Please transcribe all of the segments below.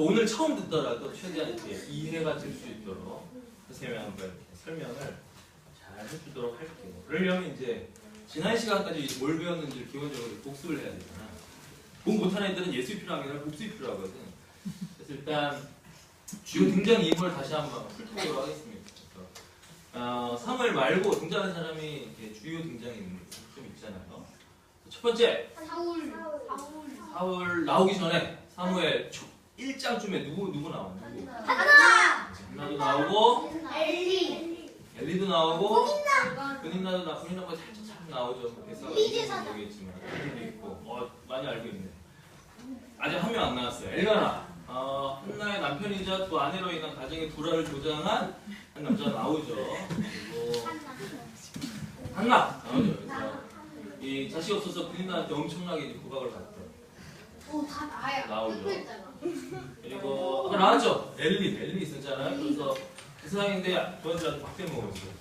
그래서 오늘 처음 듣더라도 최대한 이렇게 이해가 될 수 있도록 선생님과 이렇게 설명을 잘 해주도록 할게요. 그러려면 이제 지난 시간까지 뭘 배웠는지를 기본적으로 복습을 해야 되잖아. 공부 못하는 애들은 예습이 필요한 게 아니라 복습이 필요하거든. 그래서 일단 주요 등장인물 다시 한번 훑어보도록 하겠습니다. 사무엘 말고 등장하는 사람이 이렇게 주요 등장인물 좀 있잖아요. 첫 번째 사울 나오기 전에 사무엘 1장쯤에 누구 나와? 한나도 나오고 엘리도 나오고 군인나도 살짝 나오죠. 그래서 모르겠지만 엘리도 있고 많이 알고 있네. 아직 한 명 안 나왔어요. 엘가나 한나의 남편이자 또 아내로 인한 가정의 불화를 조장한 한 남자가 나오죠. 그리고 한나 나오죠. 그래서 이 자식 없어서 군인나한테 엄청나게 이제 구박을 받죠. 나오죠. 그리고 아까 나왔죠. 엘리 있었잖아요. 그래서 그 세상인데 저한테 아주 박대 먹었어요.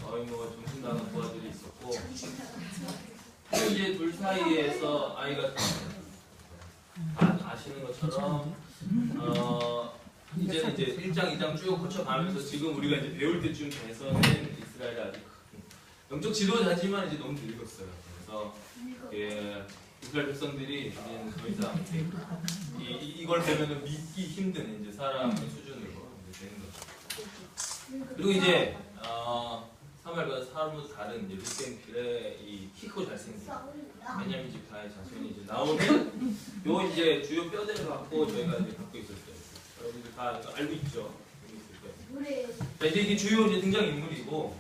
거의 뭐 정신 나간 부하들이 있었고 또 이제 둘 사이에서 아이가 아시는 것처럼 이제는 이제 1장, 2장 쭉 거쳐가면서 지금 우리가 이제 배울 때쯤 돼서는 이스라엘이 아직 영적 지도자지만 이제 너무 늙었어요. 그래서 이스라엘 백성들이 이제는 더 이상 이걸 배면은 믿기 힘든 이제 사람의 수준으로 이제 되는 거죠. 그리고 이제 사무엘과 사람으로 다른 이제 루벤필의 이 키 크고 잘생긴 베냐민 지파의 자손이 이제 나오는 요 이제 주요 뼈대를 갖고 저희가 이제 갖고 있었어요. 여러분들 다 알고 있죠. 자, 이제 이게 주요 이제 등장 인물이고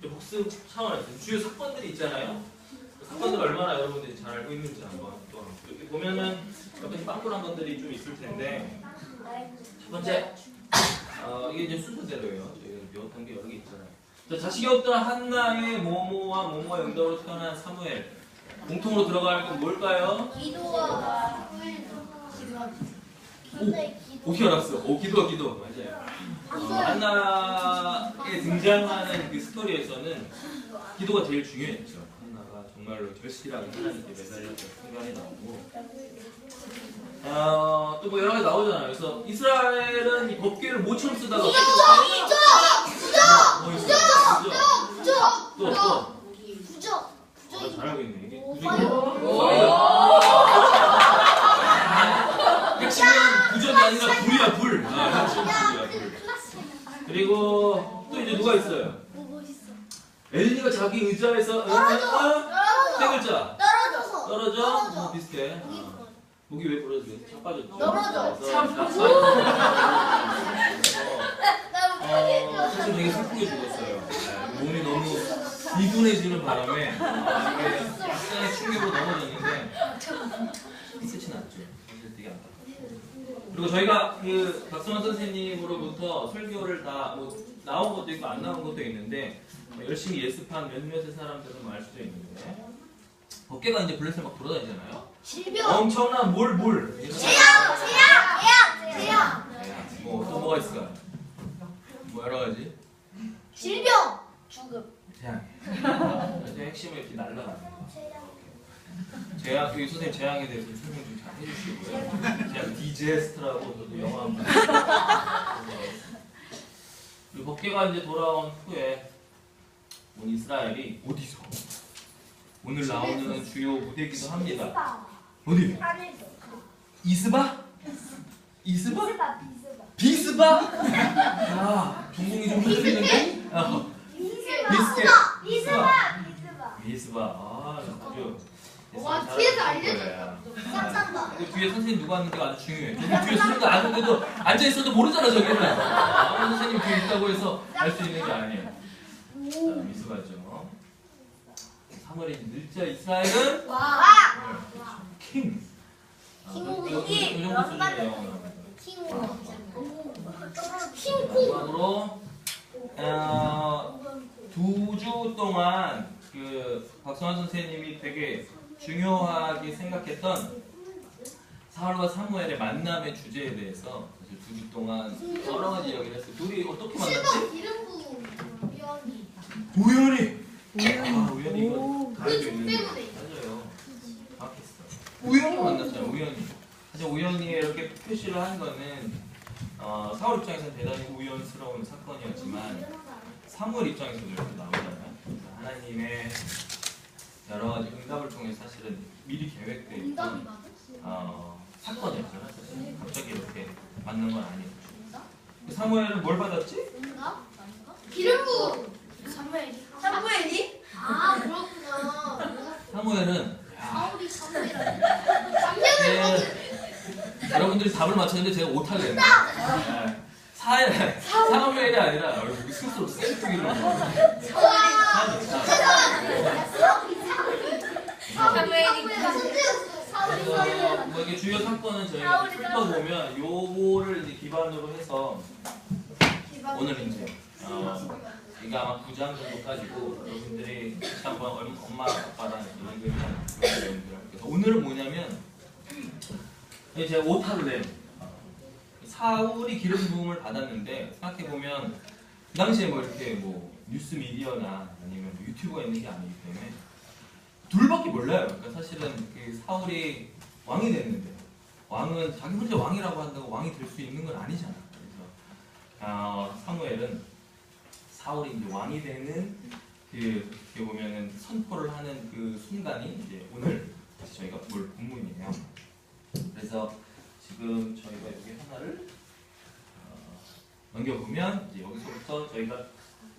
복습 차원에서 주요 사건들이 있잖아요. 사건들 얼마나 여러분들이 잘 알고 있는지 한번 또 이렇게 보면은 옆에 빵꾸난 것들이 좀 있을 텐데 첫 번째 이게 이제 순서대로예요. 저희가 배웠던 게 여러 개 있잖아요. 자, 자식이 없던 한나의 모모와 영도로 태어난 사무엘 공통으로 들어갈 건 뭘까요? 기도와 어떻게 알았어? 기도 맞아요. 한나의 등장하는 그 스토리에서는 기도가 제일 중요했죠. 한나가 정말로 절실하게 하나님께 매달렸던 순간이 나오고 또 뭐 여러 가지 나오잖아요. 그래서 이스라엘은 이 법궤를 모처럼 쓰다가 또 잘하고 있네. 이게 핵심은 구전이 아니라 불이야 불. 핵심은 불. 그리고 또 이제 누가 있어요? 엘리가 자기 의자에서 세 글자 떨어져? 비슷해. 목이 왜 부러져? 자빠졌죠? 사실 되게 슬프게 죽었어요. 몸이 너무 이분해지는 바람에 약간의 충격으로 넘어졌는데 끝이 났죠. 되게 안타깝고. 그리고 저희가 그 박성환 선생님으로부터 설교를 다 뭐 나온 것도 있고 안 나온 것도 있는데 열심히 예습한 몇몇의 사람들은 알 수도 있는데 어깨가 이제 블레셋 막 돌아다니잖아요. 엄청난 물. 재앙. 또 뭐가 있을까요? 뭐 여러 가지. 질병. 죽음. 재앙. 핵심을 이렇게 날라가는 거. 재앙, 그 선생님 재앙에 대해서 설명 좀 잘 해주시고요. 재앙 디제스트라고 저도 영화 한번. 그리고 법궤가 이제 돌아온 후에 온 이스라엘이 어디서? 오늘 나오는 주요 무대이기도 합니다. 어디? 이스바? 비스바? 전공이 좀 흔들리는데? 비스바. 아주. 와, 뒤에서 알려줬다. 그 뒤에 선생님 누가 왔는지가 아주 중요해. 저기 뒤에 선생님도 아는데도 앉아있어도 모르잖아, 저기는. 선생님 뒤에 있다고 해서 알 수 있는 게 아니에요. 자, 미스바죠. 사무엘이 늙자 이스라엘은 킹. 이 정도 수준이에요. 마지막으로 2주 동안 그 박성환 선생님이 되게 중요하게 생각했던 사울과 사무엘의 만남의 주제에 대해서 사실 2주 동안 여러 가지 이야기를 했어요. 둘이 어떻게 만났지? 우연히 이거 다 알고 있는데 맞아요. 우연히 만났잖아요. 우연히. 하지만 우연히 이렇게 표시를 한 거는 사울 입장에서는 대단히 우연스러운 사건이었지만 사무엘 입장에서도 이렇게 나오잖아요. 하나님의 여러 가지 응답을 통해 사실은 미리 계획되어 있던 사건이었잖아요. 사실 갑자기 이렇게 맞는 건 아니었죠. 사무엘은 뭘 받았지? 기름 부음. 사무엘이? 아 그렇구나. 사무엘은 사울이 사무엘이라는. 여러분들이 답을 맞췄는데 제가 오타를 냈네요. 사무엘이 아니라 스스로 셀프기로 그래서 뭐 이게 주요 사건은 저희가 훑어보면 요거를 이제 기반으로 해서 오늘 이제 이게 아마 9장 정도 가지고 여러분들이 다시 한번 엄마 아빠랑 이런 내용들을 그래서 오늘은 뭐냐면 제가 오타를 낸 사울이 기름 부음을 받았는데 생각해보면 그 당시에 뭐 이렇게 뭐 뉴스 미디어나 아니면 뭐 유튜브가 있는 게 아니기 때문에 둘밖에 몰라요. 그러니까 사실은 그 사울이 왕이 됐는데 왕은 자기 혼자 왕이라고 한다고 왕이 될 수 있는 건 아니잖아. 그래서 사무엘은 사울이 이제 왕이 되는 그 어떻게 보면은 선포를 하는 그 순간이 이제 오늘 저희가 볼 본문이에요. 그래서 지금 저희가 여기 하나를 넘겨보면 이제 여기서부터 저희가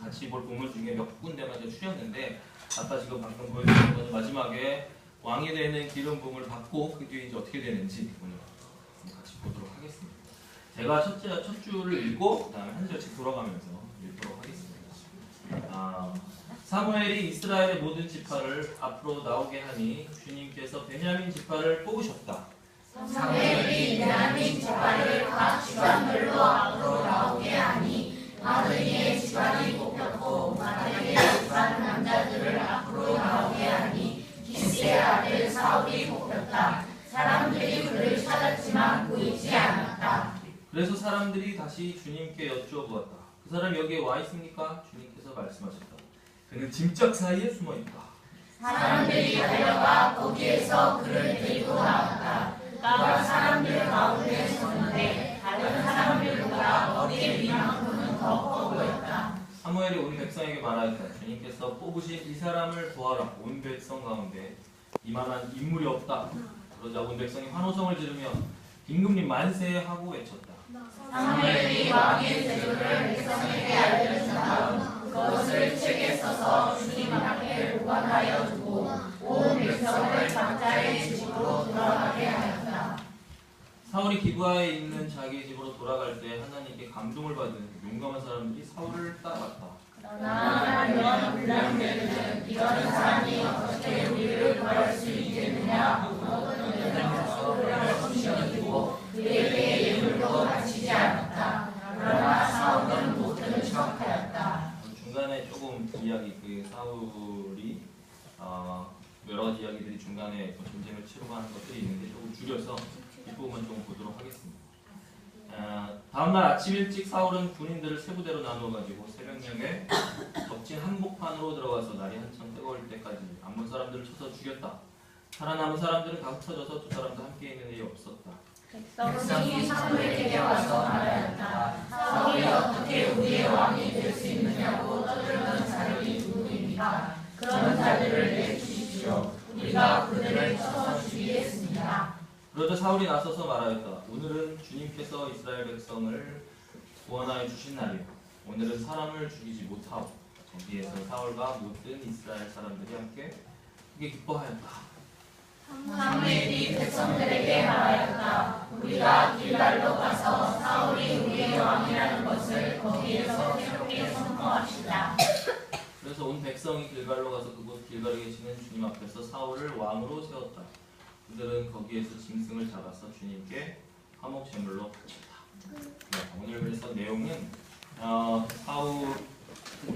같이 볼 본문 중에 몇 군데만 이제 추렸는데 아까 지금 방금 보여드린 거는 마지막에 왕이 되는 기름 부음을 받고 그 뒤에 이제 어떻게 되는지 오늘 같이 보도록 하겠습니다. 제가 첫 줄을 읽고 그다음에 한 절씩 돌아가면서 읽도록 하겠습니다. 사무엘이 이스라엘의 모든 지파를 앞으로 나오게 하니 주님께서 베냐민 지파를 뽑으셨다. 사무엘이 베냐민 지파를 각 집안별로 앞으로 나오게 하니 아드니의 집안이 뽑혔고 마다니의 집안 남자들을 앞으로 나오게 하니 기스의 아들 사울이 뽑혔다. 사람들이 그를 찾았지만 보이지 않았다. 그래서 사람들이 다시 주님께 여쭈어보았다. 그 사람 여기에 와 있습니까? 주님께서 말씀하셨다. 그는 짐짝 사이에 숨어 있다. 사람들이 달려가 거기에서 그를 데리고 나왔다. 그가 사람들 가운데 섰는데 다른 사람들보다 머리 위만큼은 더 커 보였다. 사무엘이 온 백성에게 말하였다. 주님께서 뽑으신 이 사람을 보아라. 온 백성 가운데 이만한 인물이 없다. 그러자 온 백성이 환호성을 지르며 임금님 만세 하고 외쳤다. 사무엘이 왕의 제도를 백성에게 알려준 다음 그것을 책에 써서 주님 앞에 보관하여 두고 온 백성을 각자의 집으로 돌아가게 하였다. 사울이 기브아에 있는 자기 집으로 돌아갈 때 하나님께 감동을 받은 용감한 사람들이 사울을 따라갔다. 그러나 이런 불량배들은 이런 사람이 어떻게 우리를 구할 수 있겠느냐 어떤 데서 그를 숨겨두고 그에게 예물도 바치지 않았다. 그러나 사울은 못 들은 척하였다. 중간에 조금 이야기 그 사울이 여러 가지 이야기들이 중간에 전쟁을 치르고 하는 것들이 있는데 조금 줄여서 이 부분만 좀 보도록 하겠습니다. 다음날 아침 일찍 사울은 군인들을 세 부대로 나누어 가지고 새벽녘에 덮친 한복판으로 들어가서 날이 한참 뜨거울 때까지 암몬 사람들을 쳐서 죽였다. 살아남은 사람들은 다 흩어져서 두 사람도 함께 있는 일이 없었다. 백성이 사무엘에게 와서 말하였다. 사울이 어떻게 우리의 왕이 될 수 있느냐고 떠들던 자들이 누구입니까? 그런 자들을 내주십시오. 우리가 그들을 쳐서 죽이겠습니다. 그러자 사울이 나서서 말하였다. 오늘은 주님께서 이스라엘 백성을 구원하여 주신 날이요. 오늘은 사람을 죽이지 못하고 거기에서 사울과 모든 이스라엘 사람들이 함께 크게 기뻐하였다. 사무엘이 백성들에게 말하였다. 우리가 길갈로 가서 사울이 우리의 왕이라는 것을 거기에서 새롭게 선포합시다. 그래서 온 백성이 길갈로 가서 그곳 길갈에 계시는 주님 앞에서 사울을 왕으로 세웠다. 그들은 거기에서 짐승을 잡아서 주님께 화목 제물로 바쳤다. 오늘 그래서 내용은 사울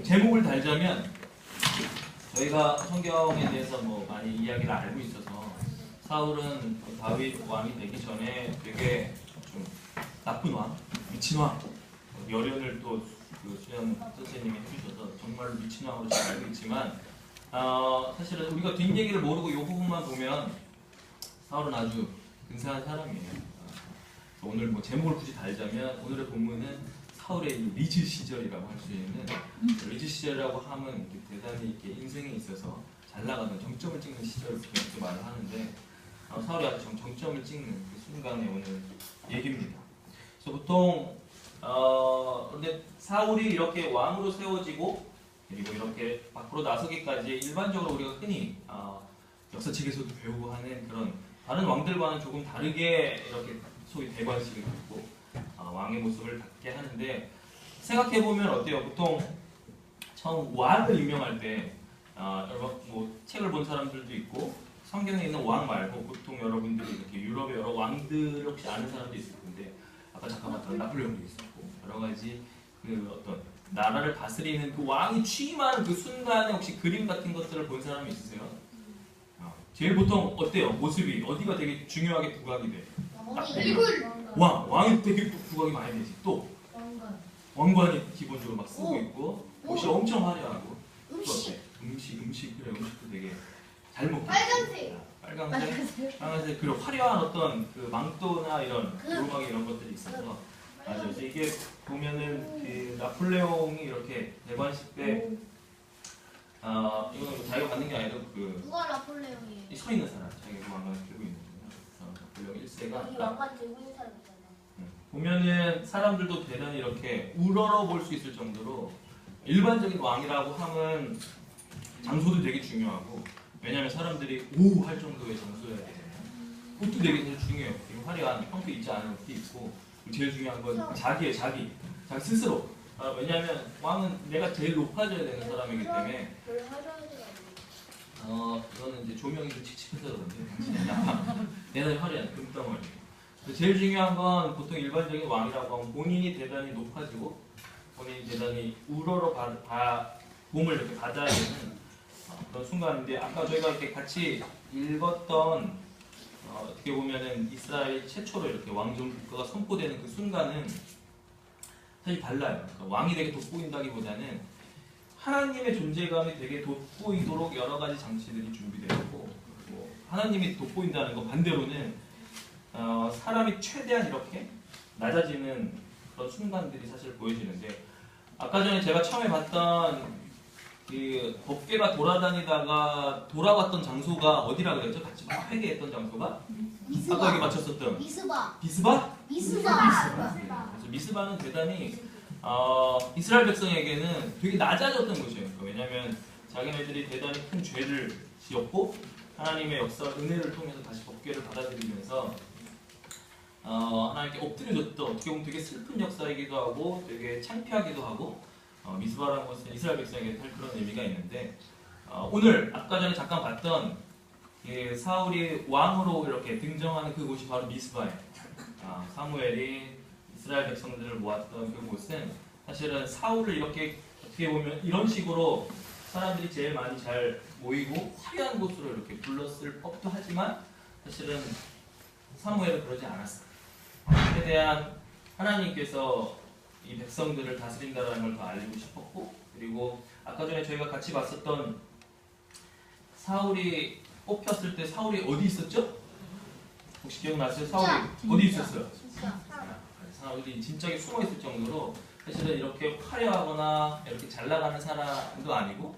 제목을 달자면 저희가 성경에 대해서 뭐 많이 이야기를 알고 있어서 사울은 다윗 왕이 되기 전에 되게 좀 나쁜 왕, 미친 왕, 열연을 또 그 수현 선생님이 해주셔서 정말 미친 왕으로 잘 알고 있지만 사실은 우리가 뒷얘기를 모르고 이 부분만 보면 사울은 아주 근사한 사람이에요. 오늘 뭐 제목을 굳이 달자면 오늘의 본문은 사울의 이 리즈 시절이라고 할 수 있는 리즈 시절이라고 하면 이렇게 대단히 이렇게 인생에 있어서 잘 나가는 정점을 찍는 시절부터 이렇게 말을 하는데 사울이 아주 정점을 찍는 그 순간에 오늘 얘기입니다. 그래서 보통 근데 사울이 이렇게 왕으로 세워지고 그리고 이렇게 밖으로 나서기까지 일반적으로 우리가 흔히 역사책에서도 배우고 하는 그런 다른 왕들과는 조금 다르게 이렇게 소위 대관식을 갖고 왕의 모습을 갖게 하는데 생각해보면 어때요? 보통 처음 왕을 임명할 때 뭐 책을 본 사람들도 있고 성경에 있는 왕 말고 보통 여러분들이 이렇게 유럽의 여러 왕들을 혹시 아는 사람도 있을 텐데 아까 잠깐 봤던 나폴레옹도 있었고 여러 가지 그 어떤 나라를 다스리는 그 왕이 취임하는 그 순간에 혹시 그림 같은 것들을 본 사람이 있으세요? 제일 보통 어때요? 모습이 어디가 되게 중요하게 부각이 돼? 왕이 되게 부각이 많이 되지. 또 왕관이 기본적으로 막 쓰고 있고 옷이 엄청 화려하고 음식 그래 음식도 되게 잘 먹고 빨간색 그리고 화려한 어떤 그 망토나 이런 조각이 이런 것들이 있어서 맞아요. 이게 보면은 그 나폴레옹이 이렇게 대관식 때 이거는 자기가 받는 게 아니라 그 누가 나폴레옹이에요? 서 있는 사람 자기가 왕관 들고 있는 거예요. 나폴레옹 1세가 왕관 들고 있는 사람 있잖아. 보면은 사람들도 대단히 이렇게 우러러 볼 수 있을 정도로 일반적인 왕이라고 하면 장소도 되게 중요하고 왜냐하면 사람들이 오 할 정도의 장소여야 되잖아요. 그것도 되게 제일 중요해요. 화려한 평소 있지 않은 것도 있고 제일 중요한 건 자기 스스로. 왜냐하면 왕은 내가 제일 높아져야 되는 사람이기 때문에 이거는 이제 조명이 좀 칙칙해서 그런데 대단히 화려한 금덩어리. 제일 중요한 건 보통 일반적인 왕이라고 하면 본인이 대단히 높아지고 본인이 대단히 우러러 몸을 이렇게 받아야 되는 그런 순간인데 아까 저희가 이렇게 같이 읽었던 어떻게 보면은 이스라엘 최초로 이렇게 왕정 국가가 선포되는 그 순간은 사실 달라요. 그러니까 왕이 되게 돋보인다기보다는 하나님의 존재감이 되게 돋보이도록 여러 가지 장치들이 준비되어 있고 하나님이 돋보인다는 거 반대로는 사람이 최대한 이렇게 낮아지는 그런 순간들이 사실 보여지는데 아까 전에 제가 처음에 봤던 그 법궤가 돌아다니다가 돌아왔던 장소가 어디라 그랬죠? 같이 막 회개했던 장소가? 아까 여기 맞췄었던 미스바. 비스바? 미스바. 그래서 미스바는 대단히 이스라엘 백성에게는 되게 낮아졌던 곳이에요. 왜냐하면 자기네들이 대단히 큰 죄를 지었고 하나님의 역사, 은혜를 통해서 다시 법궤를 받아들이면서 하나님께 엎드려졌던 어떻게 보면 되게 슬픈 역사이기도 하고 되게 창피하기도 하고 미스바라는 것은 이스라엘 백성에게 그런 의미가 있는데 오늘 아까 전에 잠깐 봤던 사울이 왕으로 이렇게 등정하는 그곳이 바로 미스바예요. 사무엘이 이스라엘 백성들을 모았던 그곳은 사실은 사울을 이렇게 어떻게 보면 이런 식으로 사람들이 제일 많이 잘 모이고 화려한 곳으로 이렇게 불렀을 법도 하지만 사실은 사무엘은 그러지 않았어요. 최대한 하나님께서 이 백성들을 다스린다는 걸 더 알리고 싶었고 그리고 아까 전에 저희가 같이 봤었던 사울이 뽑혔을 때 사울이 어디 있었죠? 혹시 기억나세요? 사울이 어디 있었어요? 사울이 진작에 숨어 있을 정도로 사실은 이렇게 화려하거나 이렇게 잘 나가는 사람도 아니고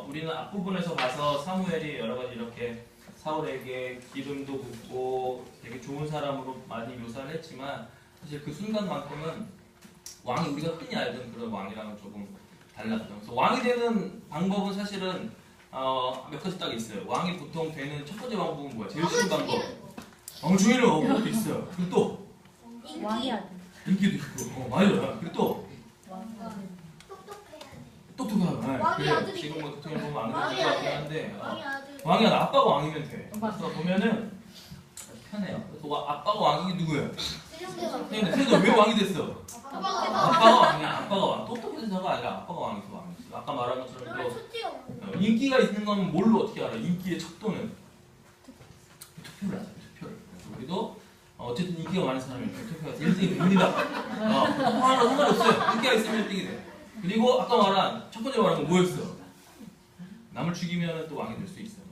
우리는 앞부분에서 봐서 사무엘이 여러 가지 이렇게 사울에게 기름도 붓고 되게 좋은 사람으로 많이 묘사를 했지만 사실 그 순간만큼은 왕이 우리가 흔히 알던 그런 왕이랑은 조금 달랐죠. 그래서 왕이 되는 방법은 사실은 몇 가지 딱 있어요. 왕이 보통 되는 첫 번째 방법은 뭐야? 제일 쉬운 방법. 왕을 죽이려 그것도 있어요. 그리고 또 인기도 있고 맞아요. 그리고 또 똑똑해야 왕이 그래. 아들이 지금 뭐 어떻게 보면 왕이 왕이 아들. 한데 왕이 아들. 왕이 아빠가 왕이면 돼. 그래서 보면은 편해요. 그래서 아빠가 왕이 누구예요? 세종 왜 왕이 됐어? 아빠가 왕이야. 아빠가 왕. 똑똑해서가 아니라 아빠가 왕이서. 아까 말한 것처럼 또 인기가 있는 건 뭘로 어떻게 알아? 인기의 척도는 투표를 하죠. 투표를. 그래서 우리도 어쨌든 인기가 많은 사람이 투표해서 1등이 됩니다. 하나 상관없어요. 인기가 있으면 1등이 돼. 그리고 아까 말한 첫 번째 말한 건 뭐였어? 남을 죽이면 또 왕이 될 수 있어요.